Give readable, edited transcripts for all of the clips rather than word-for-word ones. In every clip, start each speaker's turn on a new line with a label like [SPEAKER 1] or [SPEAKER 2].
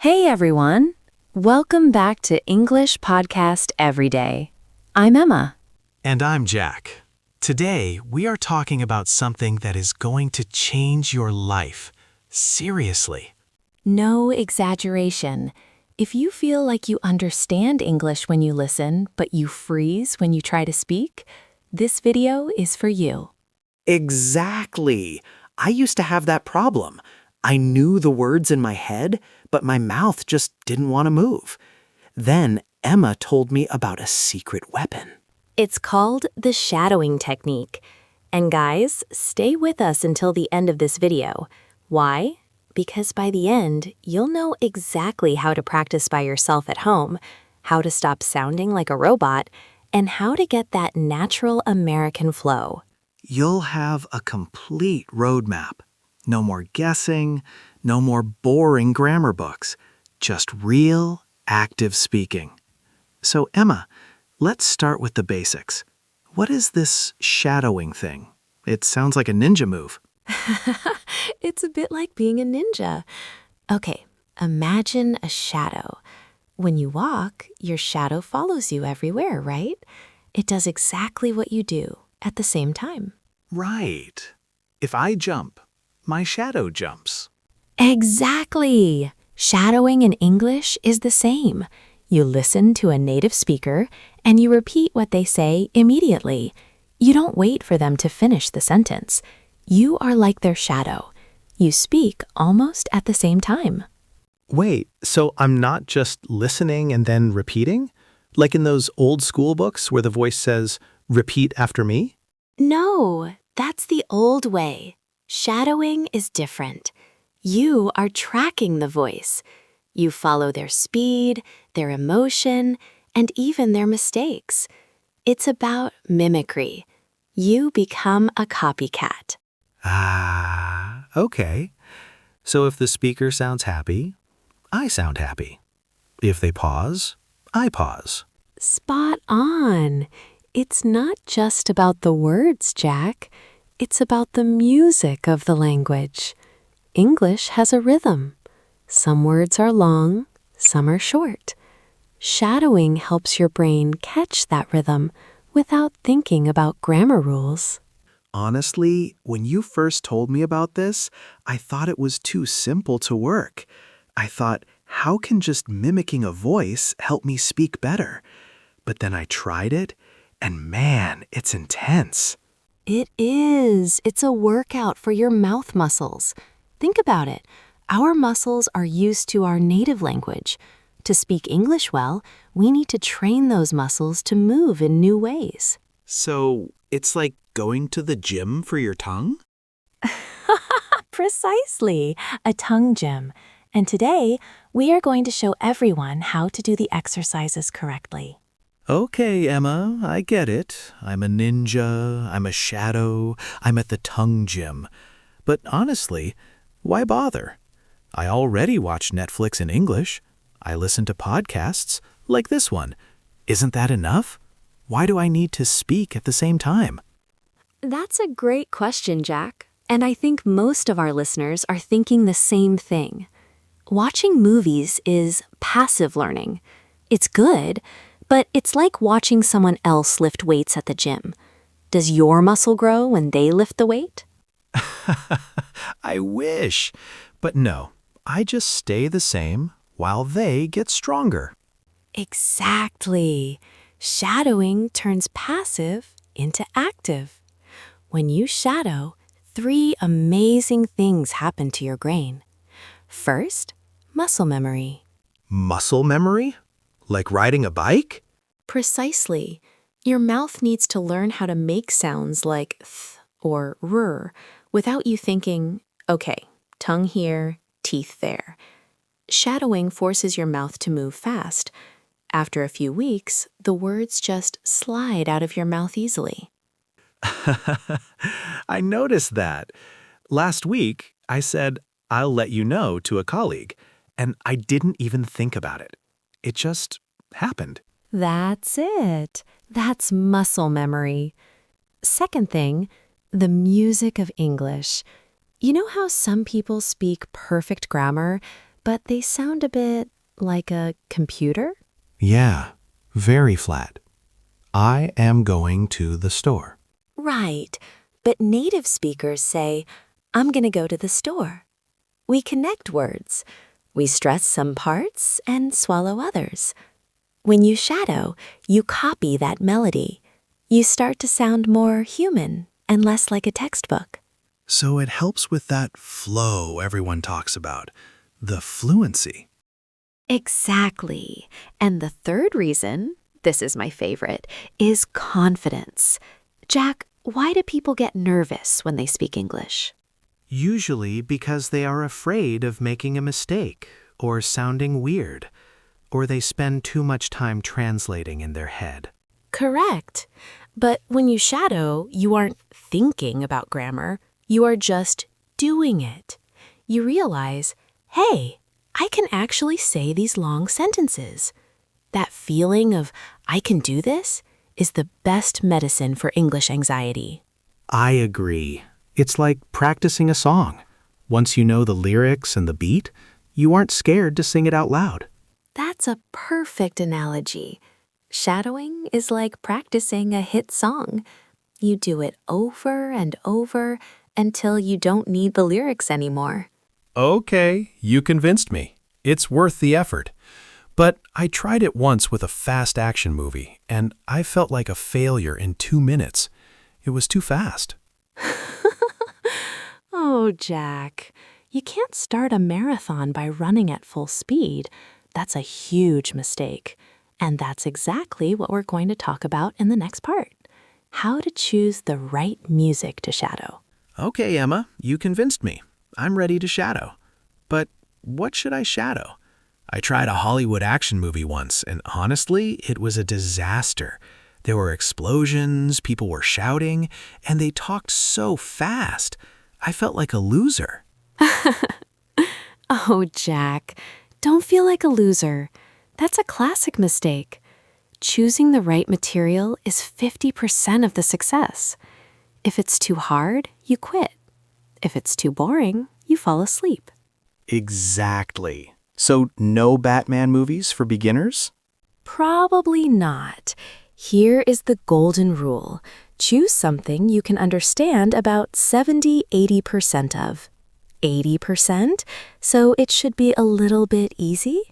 [SPEAKER 1] Hey everyone! Welcome back to English Podcast Every Day. I'm Emma.
[SPEAKER 2] And I'm Jack. Today, we are talking about something that is going to change your life. Seriously.
[SPEAKER 1] No exaggeration. If you feel like you understand English when you listen, but you freeze when you try to speak, this video is for you.
[SPEAKER 3] Exactly. I used to have that problem. I knew the words in my head, but my mouth just didn't want to move. Then Emma told me about a secret weapon.
[SPEAKER 1] It's called the shadowing technique. And guys, stay with us until the end of this video. Why? Because by the end, you'll know exactly how to practice by yourself at home, how to stop sounding like a robot, and how to get that natural American flow.
[SPEAKER 3] You'll have a complete roadmap. No more guessing, no more boring grammar books, just real, active speaking. So Emma, let's start with the basics. What is this shadowing thing? It sounds like a ninja move.
[SPEAKER 1] It's a bit like being a ninja. Okay, imagine a shadow. When you walk, your shadow follows you everywhere, right? It does exactly what you do at the same time.
[SPEAKER 2] Right. If I jump, my shadow jumps.
[SPEAKER 1] Exactly! Shadowing in English is the same. You listen to a native speaker and you repeat what they say immediately. You don't wait for them to finish the sentence. You are like their shadow. You speak almost at the same time.
[SPEAKER 4] Wait, so I'm not just listening and then repeating? Like in those old school books where the voice says, "Repeat after me"?
[SPEAKER 1] No, that's the old way. Shadowing is different. You are tracking the voice. You follow their speed, their emotion, and even their mistakes. It's about mimicry. You become a copycat.
[SPEAKER 4] Ah, okay. So if the speaker sounds happy, I sound happy. If they pause, I pause.
[SPEAKER 1] Spot on. It's not just about the words, Jack. It's about the music of the language. English has a rhythm. Some words are long, some are short. Shadowing helps your brain catch that rhythm without thinking about grammar rules.
[SPEAKER 3] Honestly, when you first told me about this, I thought it was too simple to work. I thought, how can just mimicking a voice help me speak better? But then I tried it, and man, it's intense.
[SPEAKER 1] It is. It's a workout for your mouth muscles. Think about it. Our muscles are used to our native language. To speak English well, we need to train those muscles to move in new ways.
[SPEAKER 3] So it's like going to the gym for your tongue?
[SPEAKER 1] Precisely, a tongue gym. And today, we are going to show everyone how to do the exercises correctly.
[SPEAKER 3] Okay, Emma, I get it. I'm a ninja, I'm a shadow, I'm at the tongue gym. But honestly, why bother? I already watch Netflix in English. I listen to podcasts like this one. Isn't that enough? Why do I need to speak at the same time?
[SPEAKER 1] That's a great question, Jack. And I think most of our listeners are thinking the same thing. Watching movies is passive learning. It's good, but it's like watching someone else lift weights at the gym. Does your muscle grow when they lift the weight?
[SPEAKER 4] I wish. But no, I just stay the same while they get stronger.
[SPEAKER 1] Exactly. Shadowing turns passive into active. When you shadow, 3 amazing things happen to your brain. First, muscle memory.
[SPEAKER 4] Muscle memory? Like riding a bike?
[SPEAKER 1] Precisely. Your mouth needs to learn how to make sounds like th or r without you thinking, okay, tongue here, teeth there. Shadowing forces your mouth to move fast. After a few weeks, the words just slide out of your mouth easily.
[SPEAKER 4] I noticed that. Last week, I said, "I'll let you know" to a colleague, and I didn't even think about it. It just happened.
[SPEAKER 1] That's it. That's muscle memory. Second thing, the music of English. You know how some people speak perfect grammar, but they sound a bit like a computer.
[SPEAKER 3] Yeah, very flat. I am going to the store.
[SPEAKER 1] Right, but native speakers say, I'm going to go to the store. We connect words. We stress some parts and swallow others. When you shadow, you copy that melody. You start to sound more human and less like a textbook.
[SPEAKER 3] So it helps with that flow everyone talks about, the fluency.
[SPEAKER 1] Exactly. And the third reason, this is my favorite, is confidence. Jack, why do people get nervous when they speak English?
[SPEAKER 3] Usually because they are afraid of making a mistake or sounding weird, or they spend too much time translating in their head.
[SPEAKER 1] Correct. But when you shadow, you aren't thinking about grammar. You are just doing it. You realize, hey, I can actually say these long sentences. That feeling of, I can do this, is the best medicine for English anxiety.
[SPEAKER 3] I agree. It's like practicing a song. Once you know the lyrics and the beat, you aren't scared to sing it out loud.
[SPEAKER 1] That's a perfect analogy. Shadowing is like practicing a hit song. You do it over and over until you don't need the lyrics anymore.
[SPEAKER 3] Okay, you convinced me. It's worth the effort. But I tried it once with a fast action movie, and I felt like a failure in 2 minutes. It was too fast.
[SPEAKER 1] Oh, Jack, you can't start a marathon by running at full speed. That's a huge mistake. And that's exactly what we're going to talk about in the next part. How to choose the right music to shadow.
[SPEAKER 3] Okay, Emma, you convinced me. I'm ready to shadow. But what should I shadow? I tried a Hollywood action movie once, and honestly, it was a disaster. There were explosions, people were shouting, and they talked so fast. I felt like a loser.
[SPEAKER 1] Oh, Jack, don't feel like a loser. That's a classic mistake. Choosing the right material is 50% of the success. If it's too hard, you quit. If it's too boring, you fall asleep.
[SPEAKER 3] Exactly. So no Batman movies for beginners?
[SPEAKER 1] Probably not. Here is the golden rule. Choose something you can understand about 70–80% of. 80%? So it should be a little bit easy?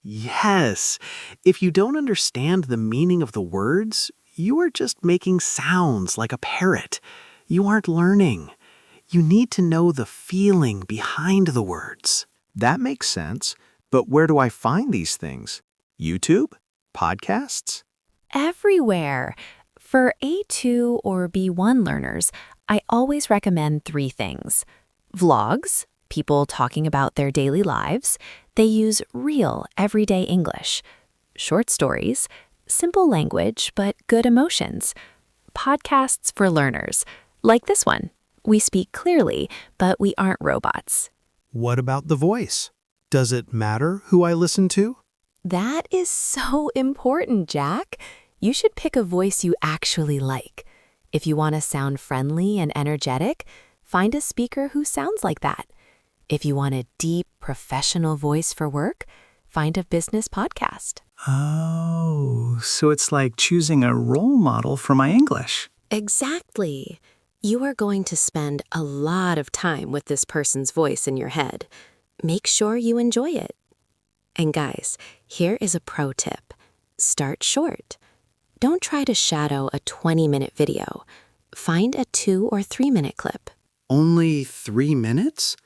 [SPEAKER 2] Yes. If you don't understand the meaning of the words, you are just making sounds like a parrot. You aren't learning. You need to know the feeling behind the words.
[SPEAKER 3] That makes sense. But where do I find these things? YouTube? Podcasts?
[SPEAKER 1] Everywhere. For A2 or B1 learners, I always recommend 3 things. Vlogs, people talking about their daily lives. They use real, everyday English. Short stories, simple language, but good emotions. Podcasts for learners, like this one. We speak clearly, but we aren't robots.
[SPEAKER 3] What about the voice? Does it matter who I listen to?
[SPEAKER 1] That is so important, Jack. You should pick a voice you actually like. If you want to sound friendly and energetic, find a speaker who sounds like that. If you want a deep, professional voice for work, find a business podcast.
[SPEAKER 2] Oh, so it's like choosing a role model for my English.
[SPEAKER 1] Exactly. You are going to spend a lot of time with this person's voice in your head. Make sure you enjoy it. And guys, here is a pro tip. Start short. Don't try to shadow a 20-minute video. Find a 2 or 3-minute clip.
[SPEAKER 3] Only 3 minutes?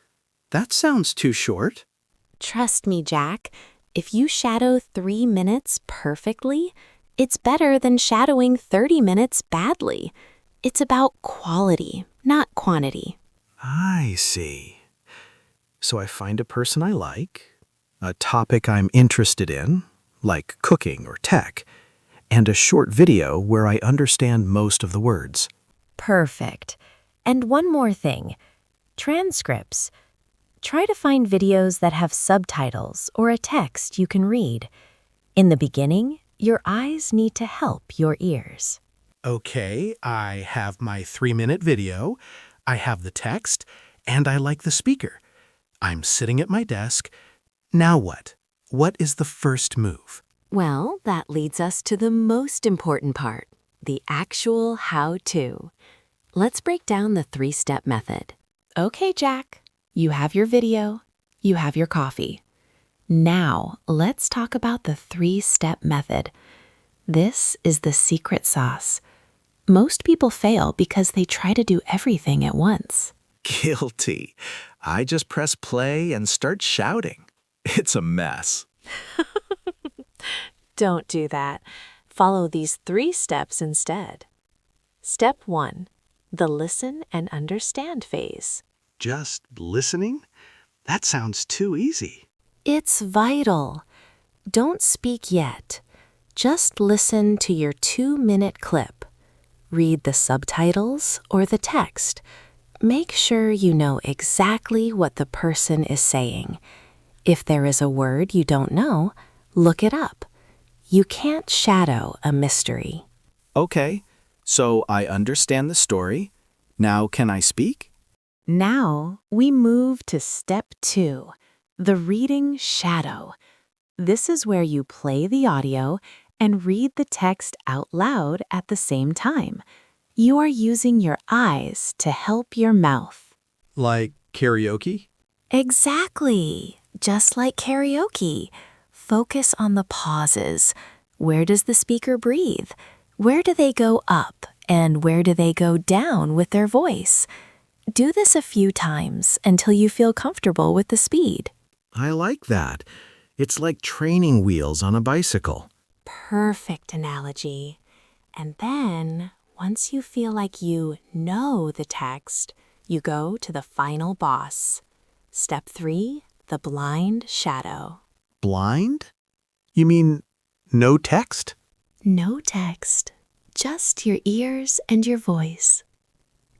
[SPEAKER 3] That sounds too short.
[SPEAKER 1] Trust me, Jack. If you shadow 3 minutes perfectly, it's better than shadowing 30 minutes badly. It's about quality, not quantity.
[SPEAKER 3] I see. So I find a person I like, a topic I'm interested in, like cooking or tech, and a short video where I understand most of the words.
[SPEAKER 1] Perfect. And one more thing. Transcripts. Try to find videos that have subtitles or a text you can read. In the beginning, your eyes need to help your ears.
[SPEAKER 3] Okay, I have my 3-minute video, I have the text, and I like the speaker. I'm sitting at my desk.
[SPEAKER 4] Now what? What is the first move?
[SPEAKER 1] Well, that leads us to the most important part, the actual how-to. Let's break down the three-step method. Okay, Jack, you have your video, you have your coffee. Now, let's talk about the three-step method. This is the secret sauce. Most people fail because they try to do everything at once.
[SPEAKER 4] Guilty. I just press play and start shouting. It's a mess.
[SPEAKER 1] Don't do that. Follow these 3 steps instead. Step 1, the listen and understand phase.
[SPEAKER 2] Just listening? That sounds too easy.
[SPEAKER 1] It's vital. Don't speak yet. Just listen to your 2-minute clip. Read the subtitles or the text. Make sure you know exactly what the person is saying. If there is a word you don't know, look it up. You can't shadow a mystery.
[SPEAKER 3] Okay, so I understand the story. Now can I speak?
[SPEAKER 1] Now we move to step 2, the reading shadow. This is where you play the audio and read the text out loud at the same time. You are using your eyes to help your mouth.
[SPEAKER 4] Like karaoke?
[SPEAKER 1] Exactly. Just like karaoke. Focus on the pauses. Where does the speaker breathe? Where do they go up? And where do they go down with their voice? Do this a few times until you feel comfortable with the speed.
[SPEAKER 2] I like that. It's like training wheels on a bicycle.
[SPEAKER 1] Perfect analogy. And then, once you feel like you know the text, you go to the final boss. Step 3, the blind shadow.
[SPEAKER 2] Blind? You mean no text?
[SPEAKER 1] No text, just your ears and your voice.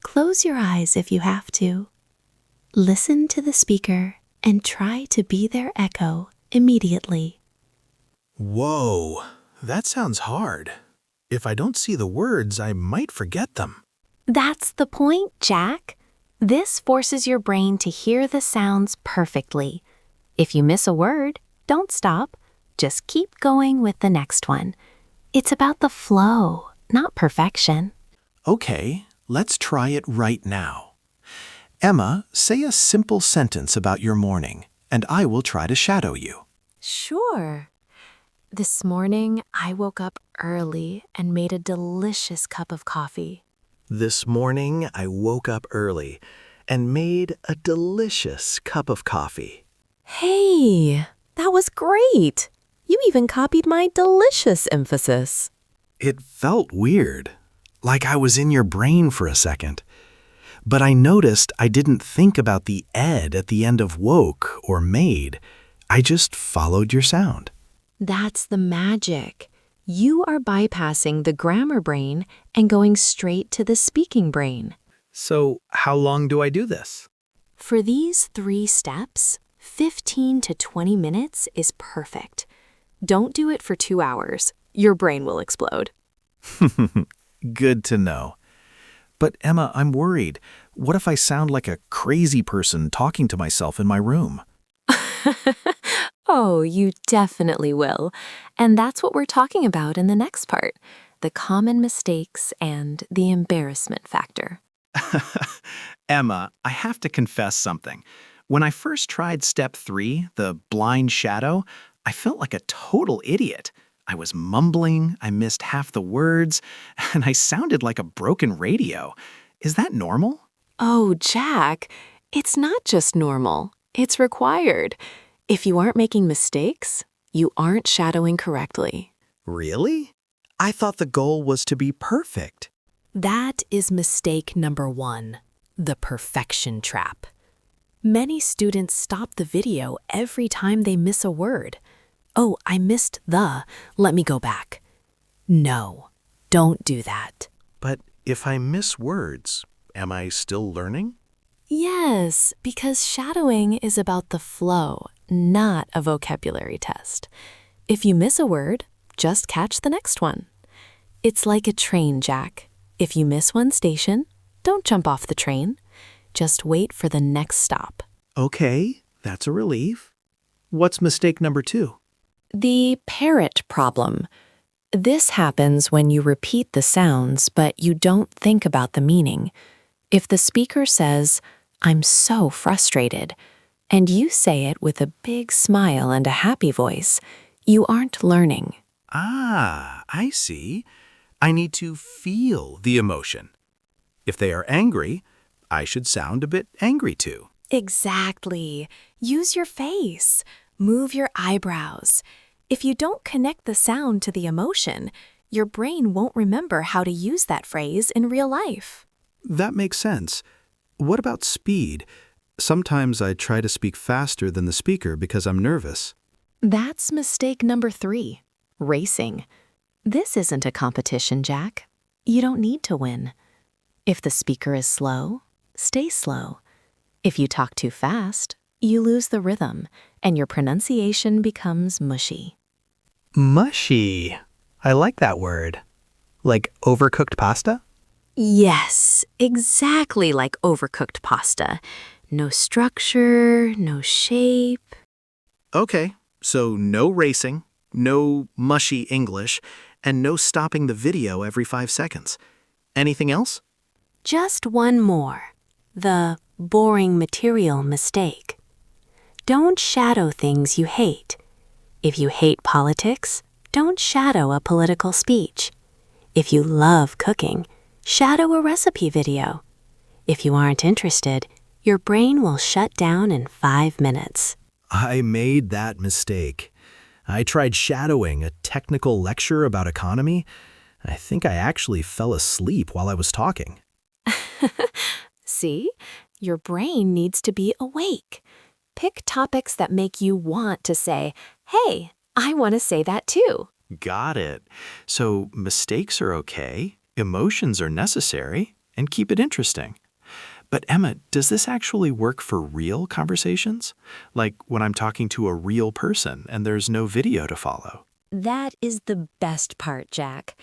[SPEAKER 1] Close your eyes if you have to. Listen to the speaker and try to be their echo immediately.
[SPEAKER 2] Whoa, that sounds hard. If I don't see the words, I might forget them.
[SPEAKER 1] That's the point, Jack. This forces your brain to hear the sounds perfectly. If you miss a word, don't stop. Just keep going with the next one. It's about the flow, not perfection.
[SPEAKER 2] Okay, let's try it right now. Emma, say a simple sentence about your morning, and I will try to shadow you.
[SPEAKER 1] Sure. This morning, I woke up early and made a delicious cup of coffee.
[SPEAKER 2] This morning, I woke up early and made a delicious cup of coffee.
[SPEAKER 1] Hey, that was great. You even copied my delicious emphasis.
[SPEAKER 2] It felt weird, like I was in your brain for a second. But I noticed I didn't think about the ed at the end of woke or made. I just followed your sound.
[SPEAKER 1] That's the magic. You are bypassing the grammar brain and going straight to the speaking brain.
[SPEAKER 4] So, how long do I do this?
[SPEAKER 1] For these 3 steps, 15 to 20 minutes is perfect. Don't do it for 2 hours. Your brain will explode.
[SPEAKER 2] Good to know. But Emma, I'm worried. What if I sound like a crazy person talking to myself in my room?
[SPEAKER 1] Oh, you definitely will. And that's what we're talking about in the next part, the common mistakes and the embarrassment factor.
[SPEAKER 4] Emma, I have to confess something. When I first tried step 3, the blind shadow, I felt like a total idiot. I was mumbling, I missed half the words, and I sounded like a broken radio. Is that normal?
[SPEAKER 1] Oh, Jack, it's not just normal. It's required. If you aren't making mistakes, you aren't shadowing correctly.
[SPEAKER 2] Really? I thought the goal was to be perfect.
[SPEAKER 1] That is mistake number 1, the perfection trap. Many students stop the video every time they miss a word. Oh, I missed the. Let me go back. No, don't do that.
[SPEAKER 2] But if I miss words, am I still learning?
[SPEAKER 1] Yes, because shadowing is about the flow, not a vocabulary test. If you miss a word, just catch the next one. It's like a train, Jack. If you miss one station, don't jump off the train. Just wait for the next stop.
[SPEAKER 2] Okay, that's a relief. What's mistake number 2?
[SPEAKER 1] The parrot problem. This happens when you repeat the sounds, but you don't think about the meaning. If the speaker says, "I'm so frustrated," and you say it with a big smile and a happy voice, you aren't learning.
[SPEAKER 3] Ah, I see. I need to feel the emotion. If they are angry, I should sound a bit angry too.
[SPEAKER 1] Exactly. Use your face. Move your eyebrows. If you don't connect the sound to the emotion, your brain won't remember how to use that phrase in real life.
[SPEAKER 3] That makes sense. What about speed? Sometimes I try to speak faster than the speaker because I'm nervous.
[SPEAKER 1] That's mistake number 3, racing. This isn't a competition, Jack. You don't need to win. If the speaker is slow, stay slow. If you talk too fast, you lose the rhythm, and your pronunciation becomes mushy.
[SPEAKER 2] Mushy. I like that word. Like overcooked pasta?
[SPEAKER 1] Yes, exactly like overcooked pasta. No structure, no shape.
[SPEAKER 3] Okay, so no racing, no mushy English, and no stopping the video every 5 seconds. Anything else?
[SPEAKER 1] Just one more. The boring material mistake. Don't shadow things you hate. If you hate politics, don't shadow a political speech. If you love cooking, shadow a recipe video. If you aren't interested, your brain will shut down in 5 minutes.
[SPEAKER 3] I made that mistake. I tried shadowing a technical lecture about economy. I think I actually fell asleep while I was talking.
[SPEAKER 1] See? Your brain needs to be awake. Pick topics that make you want to say, "Hey, I want to say that too."
[SPEAKER 4] Got it. So mistakes are okay, emotions are necessary, and keep it interesting. But Emma, does this actually work for real conversations? Like when I'm talking to a real person and there's no video to follow?
[SPEAKER 1] That is the best part, Jack.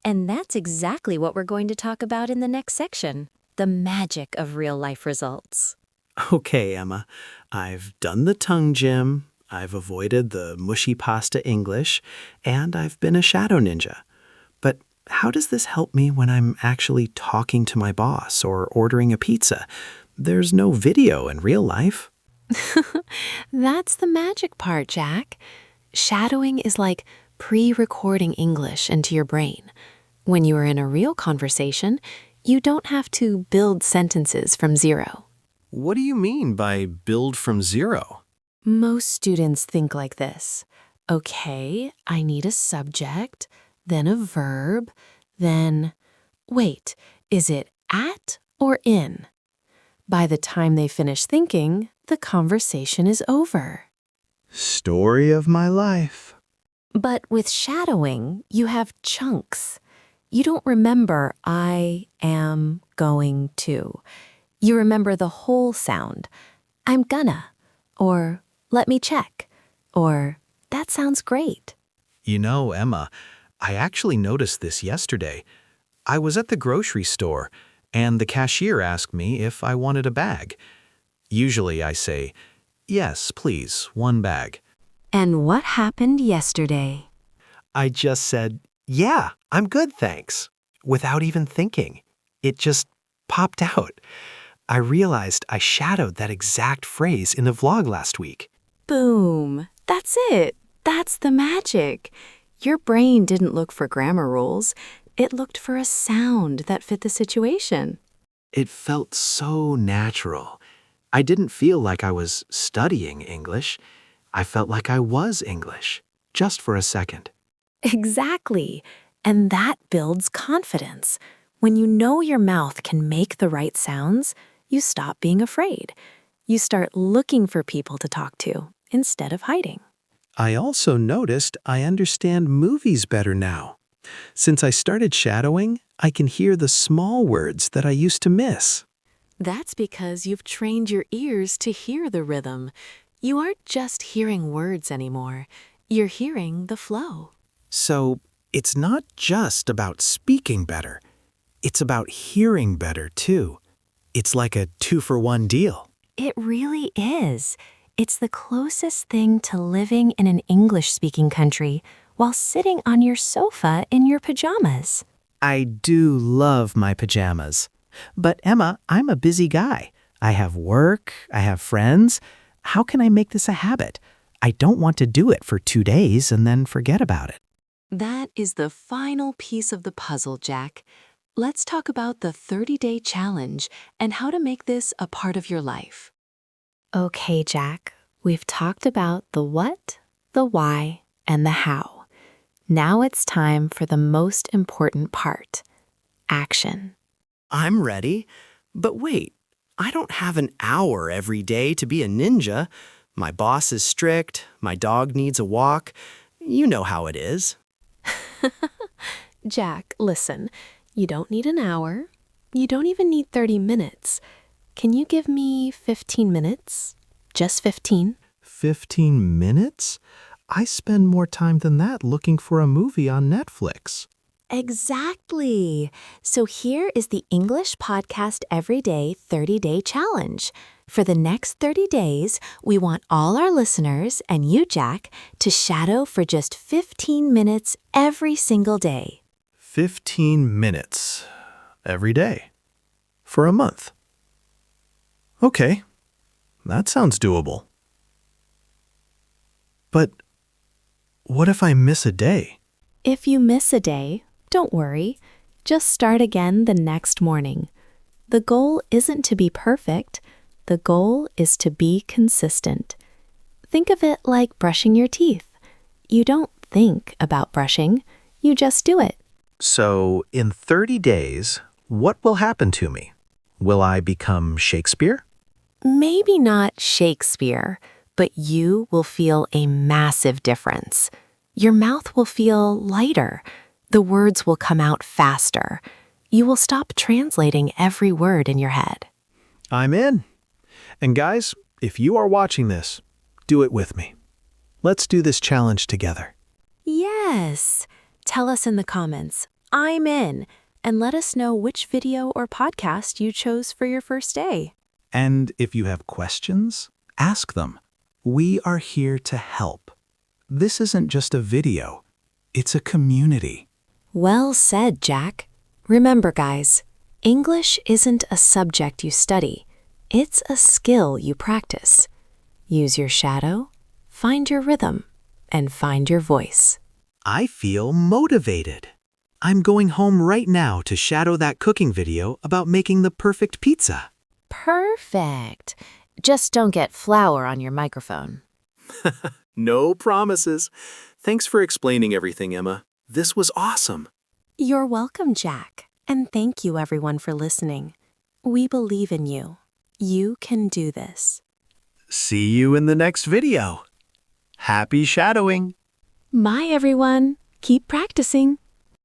[SPEAKER 1] And that's exactly what we're going to talk about in the next section, the magic of real-life results.
[SPEAKER 2] Okay, Emma. I've done the tongue gym, I've avoided the mushy pasta English, and I've been a shadow ninja. But how does this help me when I'm actually talking to my boss or ordering a pizza? There's no video in real life.
[SPEAKER 1] That's the magic part, Jack. Shadowing is like pre-recording English into your brain. When you are in a real conversation, you don't have to build sentences from zero.
[SPEAKER 3] What do you mean by build from zero?
[SPEAKER 1] Most students think like this. Okay, I need a subject, then a verb, then... Wait, is it at or in? By the time they finish thinking, the conversation is over.
[SPEAKER 2] Story of my life.
[SPEAKER 1] But with shadowing, you have chunks. You don't remember I am going to. You remember the whole sound. I'm gonna, or let me check, or that sounds great.
[SPEAKER 3] You know, Emma, I actually noticed this yesterday. I was at the grocery store, and the cashier asked me if I wanted a bag. Usually I say, "Yes, please, 1 bag."
[SPEAKER 1] And what happened yesterday?
[SPEAKER 2] I just said, "Yeah, I'm good, thanks," without even thinking. It just popped out. I realized I shadowed that exact phrase in the vlog last week.
[SPEAKER 1] Boom! That's it. That's the magic. Your brain didn't look for grammar rules. It looked for a sound that fit the situation.
[SPEAKER 2] It felt so natural. I didn't feel like I was studying English. I felt like I was English, just for a second.
[SPEAKER 1] Exactly. And that builds confidence. When you know your mouth can make the right sounds, you stop being afraid. You start looking for people to talk to instead of hiding.
[SPEAKER 3] I also noticed I understand movies better now. Since I started shadowing, I can hear the small words that I used to miss.
[SPEAKER 1] That's because you've trained your ears to hear the rhythm. You aren't just hearing words anymore. You're hearing the flow.
[SPEAKER 3] So it's not just about speaking better. It's about hearing better, too. It's like a 2-for-1 deal.
[SPEAKER 1] It really is. It's the closest thing to living in an English-speaking country while sitting on your sofa in your pajamas.
[SPEAKER 3] I do love my pajamas. But Emma, I'm a busy guy. I have work, I have friends. How can I make this a habit? I don't want to do it for 2 days and then forget about it.
[SPEAKER 1] That is the final piece of the puzzle, Jack. Let's talk about the 30-day challenge and how to make this a part of your life. Okay, Jack, we've talked about the what, the why, and the how. Now it's time for the most important part, action.
[SPEAKER 5] I'm ready. But wait, I don't have an hour every day to be a ninja. My boss is strict, my dog needs a walk. You know how it is.
[SPEAKER 1] Jack, listen, you don't need an hour. You don't even need 30 minutes. Can you give me 15 minutes? Just 15?
[SPEAKER 3] 15 minutes? I spend more time than that looking for a movie on Netflix.
[SPEAKER 1] Exactly. So here is the English Podcast Everyday 30-Day Challenge. For the next 30 days, we want all our listeners and you, Jack, to shadow for just 15 minutes every single day.
[SPEAKER 3] 15 minutes every day for a month. Okay, that sounds doable. But what if I miss a day?
[SPEAKER 1] If you miss a day, don't worry. Just start again the next morning. The goal isn't to be perfect. The goal is to be consistent. Think of it like brushing your teeth. You don't think about brushing, you just do it.
[SPEAKER 3] So, in 30 days, what will happen to me? Will I become Shakespeare?
[SPEAKER 1] Maybe not Shakespeare, but you will feel a massive difference. Your mouth will feel lighter. The words will come out faster. You will stop translating every word in your head.
[SPEAKER 3] I'm in. And guys, if you are watching this, do it with me. Let's do this challenge together.
[SPEAKER 1] Yes. Tell us in the comments, I'm in, and let us know which video or podcast you chose for your first day.
[SPEAKER 3] And if you have questions, ask them. We are here to help. This isn't just a video, it's a community.
[SPEAKER 1] Well said, Jack. Remember, guys, English isn't a subject you study. It's a skill you practice. Use your shadow, find your rhythm, and find your voice.
[SPEAKER 2] I feel motivated. I'm going home right now to shadow that cooking video about making the perfect pizza.
[SPEAKER 1] Perfect. Just don't get flour on your microphone.
[SPEAKER 2] No promises. Thanks for explaining everything, Emma. This was awesome.
[SPEAKER 1] You're welcome, Jack. And thank you, everyone, for listening. We believe in you. You can do this.
[SPEAKER 2] See you in the next video. Happy shadowing.
[SPEAKER 1] Bye, everyone. Keep practicing.